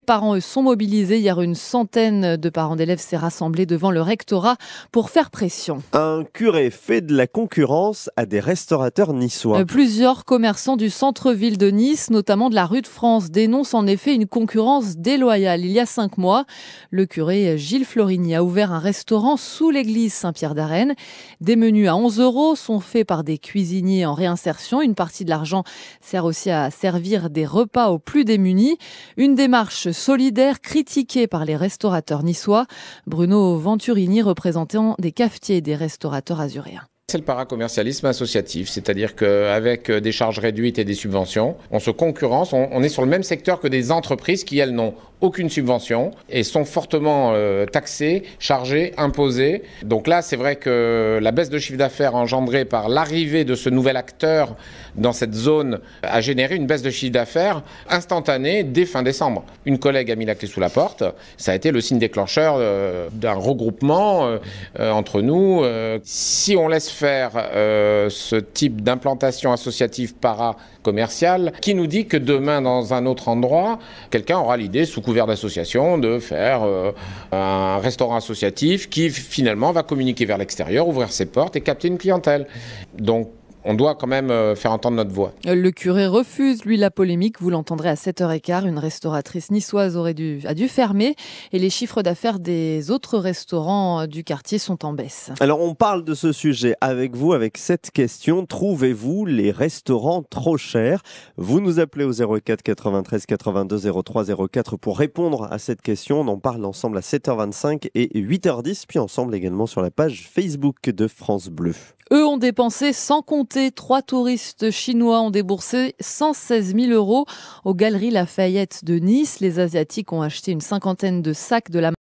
Parents, eux, sont mobilisés. Hier, une centaine de parents d'élèves s'est rassemblée devant le rectorat pour faire pression. Un curé fait de la concurrence à des restaurateurs niçois. Plusieurs commerçants du centre-ville de Nice, notamment de la rue de France, dénoncent en effet une concurrence déloyale. Il y a 5 mois, le curé Gilles Florini a ouvert un restaurant sous l'église Saint-Pierre d'Arène. Des menus à 11 € sont faits par des cuisiniers en réinsertion. Une partie de l'argent sert aussi à servir des repas aux plus démunis. Une démarche solidaire critiquée par les restaurateurs niçois. Bruno Venturini, représentant des cafetiers et des restaurateurs azuréens. C'est le paracommercialisme associatif, c'est-à-dire qu'avec des charges réduites et des subventions, on se concurrence, on est sur le même secteur que des entreprises qui, elles, n'ont aucune subvention et sont fortement taxées, chargées, imposées. Donc là, c'est vrai que la baisse de chiffre d'affaires engendrée par l'arrivée de ce nouvel acteur dans cette zone a généré une baisse de chiffre d'affaires instantanée dès fin décembre. Une collègue a mis la clé sous la porte, ça a été le signe déclencheur d'un regroupement entre nous. Si on laisse faire ce type d'implantation associative para-commerciale, qui nous dit que demain, dans un autre endroit, quelqu'un aura l'idée, sous couvert d'association, de faire un restaurant associatif qui finalement va communiquer vers l'extérieur, ouvrir ses portes et capter une clientèle. Donc, on doit quand même faire entendre notre voix. Le curé refuse, lui, la polémique. Vous l'entendrez à 7h15. Une restauratrice niçoise a dû fermer et les chiffres d'affaires des autres restaurants du quartier sont en baisse. Alors, on parle de ce sujet avec vous, avec cette question. Trouvez-vous les restaurants trop chers? Vous nous appelez au 04 93 82 03 04 pour répondre à cette question. On en parle ensemble à 7h25 et 8h10, puis ensemble également sur la page Facebook de France Bleu. Eux ont dépensé sans compter. 3 touristes chinois ont déboursé 116 000 € aux Galeries Lafayette de Nice. Les Asiatiques ont acheté une cinquantaine de sacs de la